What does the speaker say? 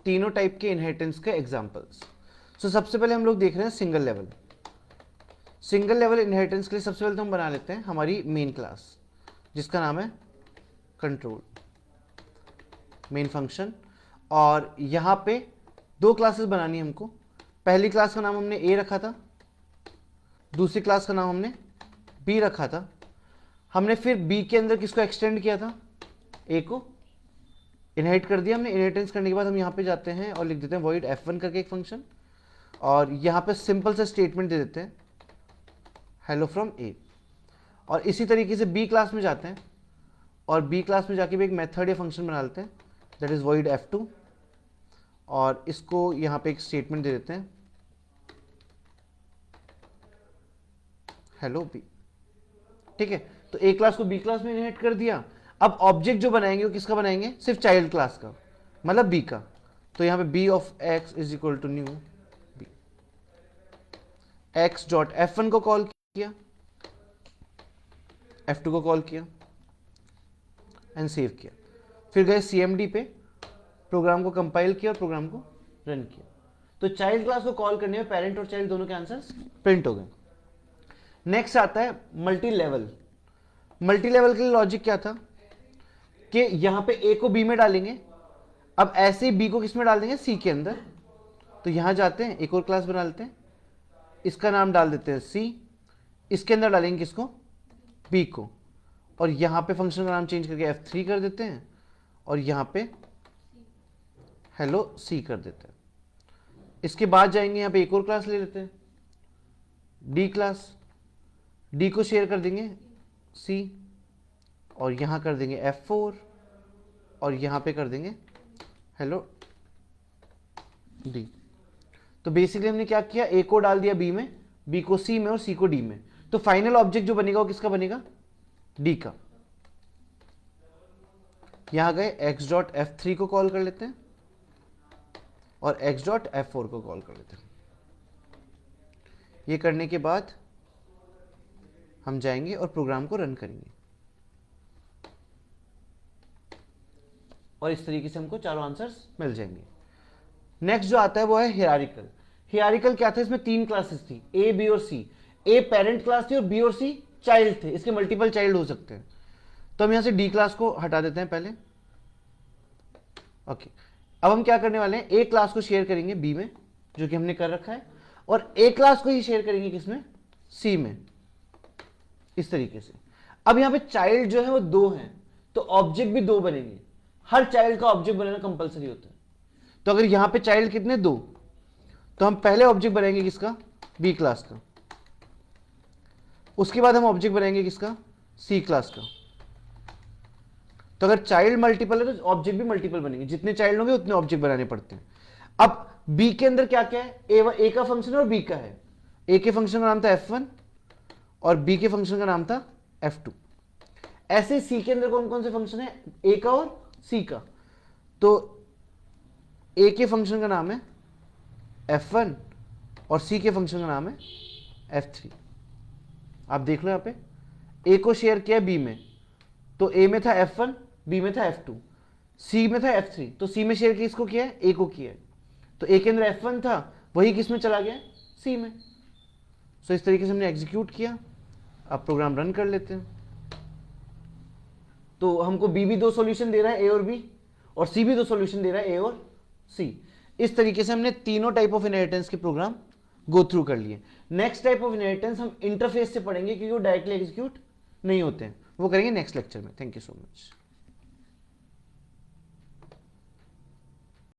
तीनों टाइप के इनहेरिटेंस के एग्जांपल्स। सो सबसे पहले हम लोग देख रहे हैं single level. Single level inheritance के लिए सबसे पहले तो हम बना लेते हैं हमारी मेन क्लास, जिसका नाम है कंट्रोल, मेन फंक्शन। और यहां पे दो क्लासेस बनानी है हमको। पहली क्लास का नाम हमने ए रखा था, दूसरी क्लास का नाम हमने बी रखा था। हमने फिर बी के अंदर किसको एक्सटेंड किया था, ए को इनहेरिट कर दिया हमने। इनहेरिटेंस करने के बाद हम यहाँ पे जाते हैं और लिख देते हैं वॉइड f1 करके एक फंक्शन, और यहाँ पे सिंपल सा स्टेटमेंट दे देते हैं हेलो फ्रॉम ए। और इसी तरीके से बी क्लास में जाते हैं और बी क्लास में जाके भी एक मेथड या फंक्शन बना लेते हैं, दैट इज वॉइड f2, और इसको यहाँ पे एक स्टेटमेंट दे देते हैं हेलो बी। ठीक है, तो ए क्लास को बी क्लास में इनहेरिट कर दिया। अब ऑब्जेक्ट जो बनाएंगे वो किसका बनाएंगे, सिर्फ चाइल्ड क्लास का, मतलब बी का। तो यहां पे B of X is equal to new B. X dot f1 को कॉल किया, f2 को कॉल किया एंड सेव किया। फिर गए CMD पे, प्रोग्राम को कंपाइल किया और प्रोग्राम को रन किया। तो चाइल्ड क्लास को कॉल करने में पेरेंट और चाइल्ड दोनों के आंसर्स प्रिंट हो गए। नेक्स्ट आता है मल्टी लेवल। मल्टी लेवल के लिए लॉजिक क्या था कि यहां पे ए को बी में डालेंगे, अब ऐसे ही बी को किस में डाल देंगे, सी के अंदर। तो यहां जाते हैं, एक और क्लास बना लेते हैं, इसका नाम डाल देते हैं सी, इसके अंदर डालेंगे किसको, बी को, और यहां पे फंक्शन का नाम चेंज करके f3 कर देते हैं और यहां पे हेलो सी कर देते हैं। इसके बाद जाएंगे यहां पे एक और क्लास ले लेते हैं डी क्लास, डी को शेयर कर देंगे सी, और यहां कर देंगे f4, और यहां पे कर देंगे हेलो डी। तो बेसिकली हमने क्या किया, ए को डाल दिया बी में, बी को सी में और सी को डी में। तो फाइनल ऑब्जेक्ट जो बनेगा वो किसका बनेगा, डी का। यहां गए x डॉट f3 को कॉल कर लेते हैं और x डॉट f4 को कॉल कर लेते हैं। ये करने के बाद हम जाएंगे और प्रोग्राम को रन करेंगे, और इस तरीके से हमको चारों आंसर्स मिल जाएंगे। नेक्स्ट जो आता है वो है हियरार्किकल। हियरार्किकल क्या था, इसमें तीन क्लासेस थी, ए बी और सी। ए पेरेंट क्लास थी और बी और सी चाइल्ड थे, इसके मल्टीपल चाइल्ड हो सकते हैं। तो हम यहां से डी क्लास को हटा देते हैं पहले। ओके, अब हम क्या करने वाले हैं, ए क्लास को शेयर करेंगे बी में, जो कि हमने कर रखा है, और ए क्लास को ही शेयर करेंगे किसमें, सी में, इस तरीके से। अब यहां पे चाइल्ड जो है वो दो हैं, तो ऑब्जेक्ट भी दो बनेंगे। हर चाइल्ड का ऑब्जेक्ट बनाना कंपलसरी होता है। तो अगर यहां पे चाइल्ड कितने, दो, तो हम पहले ऑब्जेक्ट बनाएंगे किसका, बी क्लास का, उसके बाद हम ऑब्जेक्ट बनाएंगे किसका, सी क्लास का। तो अगर चाइल्ड मल्टीपल है तो ऑब्जेक्ट भी मल्टीपल बनेंगे, जितने चाइल्ड होंगे उतने ऑब्जेक्ट बनाने पड़ते हैं। अब बी के अंदर क्या क्या है, ए का फंक्शन और बी का है। ए के फंक्शन का नाम था f1 और बी के फंक्शन का नाम था f2। ऐसे सी के अंदर कौन कौन से फंक्शन है, ए का और सी का। तो ए के फंक्शन का नाम है f1 और सी के फंक्शन का नाम है f3। आप देख लो यहां पे ए को शेयर किया बी में, तो ए में था f1, बी में था f2, सी में था f3, तो सी में शेयर किसको किया है, ए को किया है। तो ए के अंदर f1 था, वही किस में चला गया, सी में। सो इस तरीके से हमने एग्जीक्यूट किया। अब प्रोग्राम रन कर लेते हैं। तो हमको बी भी दो सॉल्यूशन दे रहा है, ए और बी, और सी भी दो सॉल्यूशन दे रहा है, ए और सी। इस तरीके से हमने तीनों टाइप ऑफ इनहेरिटेंस के प्रोग्राम गो थ्रू कर लिए। नेक्स्ट टाइप ऑफ इनहेरिटेंस हम इंटरफेस से पढ़ेंगे, क्योंकि वो डायरेक्टली एग्जीक्यूट नहीं होते हैं, वो करेंगे नेक्स्ट लेक्चर में। Thank you so much.